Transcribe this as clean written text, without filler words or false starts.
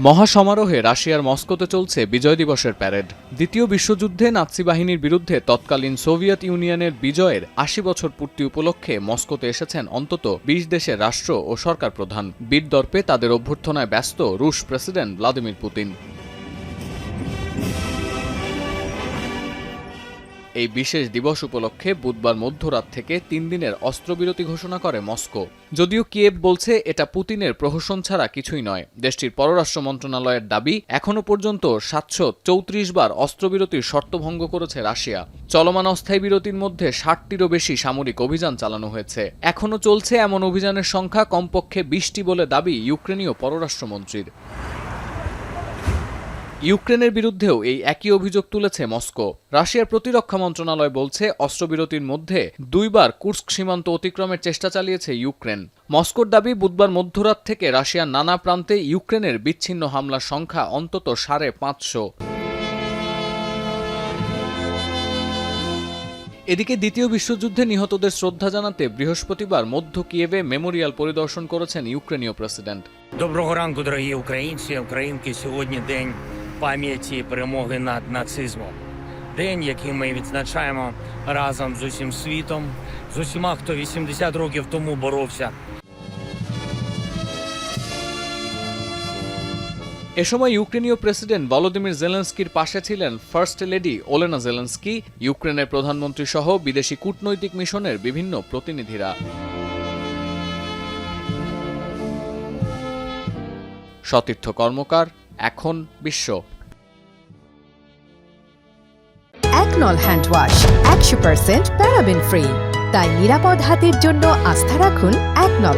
মহাসমারোহে রাশিয়ার মস্কোতে চলছে বিজয় দিবসের প্যারেড। দ্বিতীয় বিশ্বযুদ্ধে নাৎসি বাহিনীর বিরুদ্ধে তৎকালীন সোভিয়েত ইউনিয়নের বিজয়ের ৮০ বছর পূর্তি উপলক্ষে মস্কোতে এসেছেন অন্তত ২০ দেশের রাষ্ট্র ও সরকার প্রধান। বীরদর্পে তাদের অভ্যর্থনায় ব্যস্ত রুশ প্রেসিডেন্ট ভ্লাদিমির পুতিন। এই বিশেষ দিবস উপলক্ষে বুধবার মধ্যরাত থেকে ৩ দিনের অস্ত্রবিরতি ঘোষণা করে মস্কো। যদিও কিয়েভ বলছে এটা পুতিনের প্রহসন ছাড়া কিছুই নয়। দেশটির পররাষ্ট্র মন্ত্রণালয়ের দাবি, এখনও পর্যন্ত ৭৩৪ বার অস্ত্রবিরতির শর্ত ভঙ্গ করেছে রাশিয়া। চলমান অস্থায়ী বিরতির মধ্যে ৬০টিরও বেশি সামরিক অভিযান চালানো হয়েছে। এখনও চলছে এমন অভিযানের সংখ্যা কমপক্ষে ২০টি বলে দাবি ইউক্রেনীয় পররাষ্ট্রমন্ত্রীর। ইউক্রেনের বিরুদ্ধেও এই একই অভিযোগ তুলেছে মস্কো। রাশিয়ার প্রতিরক্ষা মন্ত্রণালয় বলছে, অস্ত্রবিরতির মধ্যে ২ বার কুর্স্ক সীমান্ত অতিক্রমের চেষ্টা চালিয়েছে ইউক্রেন। মস্কোর দাবি, বুধবার মধ্যরাত থেকে রাশিয়ার নানা প্রান্তে ইউক্রেনের বিচ্ছিন্ন হামলার সংখ্যা অন্তত ৫৫০। এদিকে দ্বিতীয় বিশ্বযুদ্ধে নিহতদের শ্রদ্ধা জানাতে বৃহস্পতিবার মধ্য কিয়েভে মেমোরিয়াল পরিদর্শন করেছেন ইউক্রেনীয় প্রেসিডেন্ট। Доброго ранку, дорогі українці, українки. Сьогодні день пам'яті перемоги над нацизмом. День, який ми відзначаємо разом з усім світом, з усіма, хто 80 років тому боровся. এ সময় ইউক্রেনীয় প্রেসিডেন্ট ভলোদিমির জেলেনস্কির পাশে ছিলেন ফার্স্ট লেডি ওলেনা জেলেনস্কি, ইউক্রেনের প্রধানমন্ত্রী সহ বিদেশি কূটনৈতিক মিশনের বিভিন্ন প্রতিনিধিরা। সতীর্থ কর্মকার, এখন বিশ্ব। একনল হ্যান্ড ওয়াশ ১০০% প্যারাবেন ফ্রি, তাই নিরাপদ হাতের জন্য আস্থা রাখুন একনল।